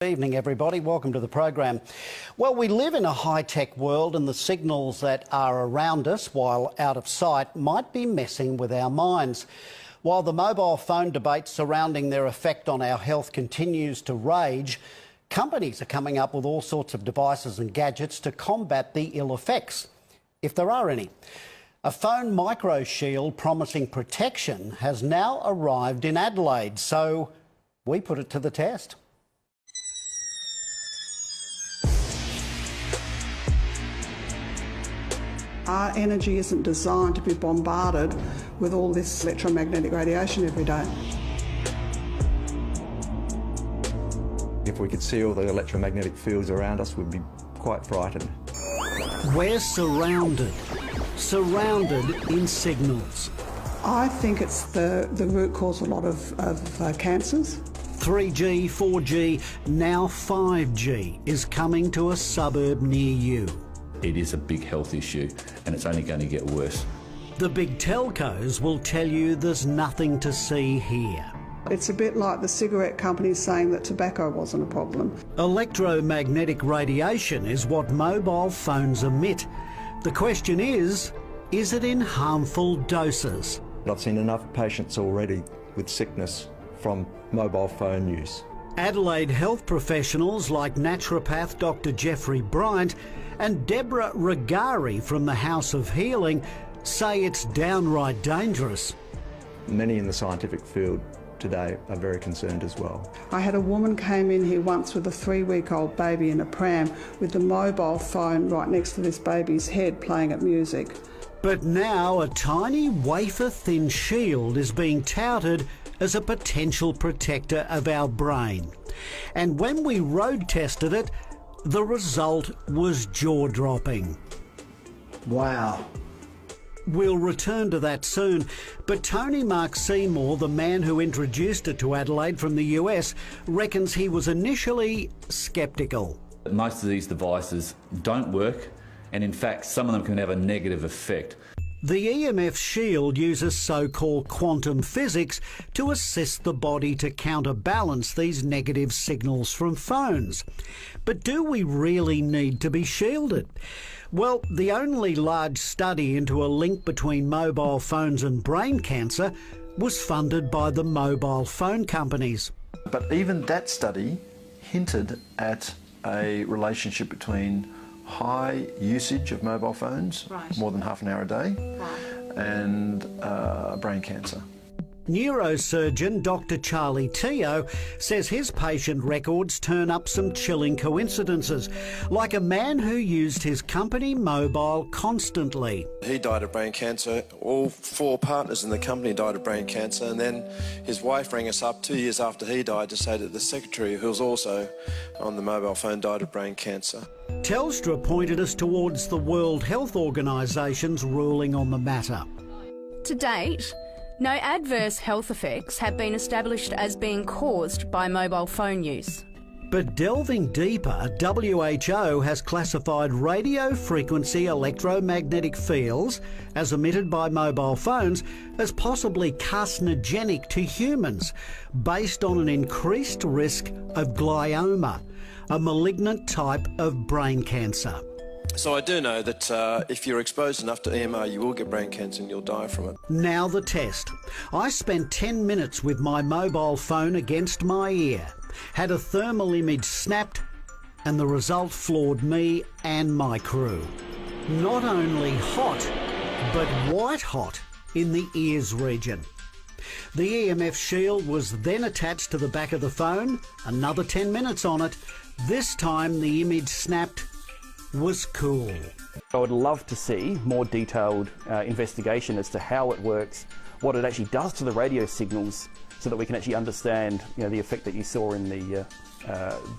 Good evening, everybody. Welcome to the program. Well, we live in a high-tech world, and the signals that are around us, while out of sight, might be messing with our minds. While the mobile phone debate surrounding their effect on our health continues to rage, companies are coming up with all sorts of devices and gadgets to combat the ill effects, if there are any. A phone micro shield promising protection has now arrived in Adelaide, so we put it to the test. Our energy isn't designed to be bombarded with all this electromagnetic radiation every day. If we could see all the electromagnetic fields around us, we'd be quite frightened. We're surrounded in signals. I think it's the root cause of a lot of cancers. 3G, 4G, now 5G is coming to a suburb near you. It is a big health issue and it's only going to get worse. The big telcos will tell you there's nothing to see here. It's a bit like the cigarette companies saying that tobacco wasn't a problem. Electromagnetic radiation is what mobile phones emit. The question is it in harmful doses? I've seen enough patients already with sickness from mobile phone use. Adelaide health professionals like naturopath Dr. Jeffrey Bryant and Deborah Regari from the House of Healing say it's downright dangerous. Many in the scientific field today are very concerned as well. I had a woman came in here once with a 3-week-old baby in a pram with the mobile phone right next to this baby's head playing at music. But now a tiny wafer-thin shield is being touted as a potential protector of our brain. And when we road tested it, the result was jaw-dropping. Wow. We'll return to that soon, but Tony Mark Seymour, the man who introduced it to Adelaide from the US, reckons he was initially sceptical. Most of these devices don't work, and in fact some of them can have a negative effect. The EMF Shield uses so-called quantum physics to assist the body to counterbalance these negative signals from phones. But do we really need to be shielded? Well, the only large study into a link between mobile phones and brain cancer was funded by the mobile phone companies. But even that study hinted at a relationship between high usage of mobile phones, more than half an hour a day, and brain cancer. Neurosurgeon Dr. Charlie Teo says his patient records turn up some chilling coincidences, like a man who used his company mobile constantly. He died of brain cancer. All 4 partners in the company died of brain cancer, and then his wife rang us up 2 years after he died to say that the secretary, who was also on the mobile phone, died of brain cancer. Telstra pointed us towards the World Health Organisation's ruling on the matter. To date, no adverse health effects have been established as being caused by mobile phone use. But delving deeper, WHO has classified radio frequency electromagnetic fields, as emitted by mobile phones, as possibly carcinogenic to humans, based on an increased risk of glioma, a malignant type of brain cancer. So I do know that if you're exposed enough to EMR, you will get brain cancer and you'll die from it. Now the test. I spent 10 minutes with my mobile phone against my ear, had a thermal image snapped, and the result floored me and my crew. Not only hot, but white hot in the ears region. The EMF shield was then attached to the back of the phone, another 10 minutes on it. This time the image snapped was cool. I would love to see more detailed investigation as to how it works, what it actually does to the radio signals, so that we can actually understand, the effect that you saw in the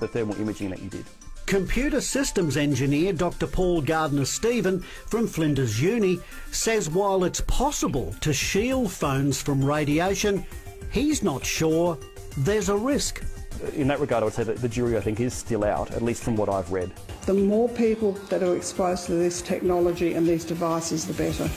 thermal imaging that you did. Computer systems engineer Dr. Paul Gardner-Stephen from Flinders Uni says while it's possible to shield phones from radiation, he's not sure there's a risk. In that regard, I would say that the jury, I think, is still out, at least from what I've read. The more people that are exposed to this technology and these devices, the better.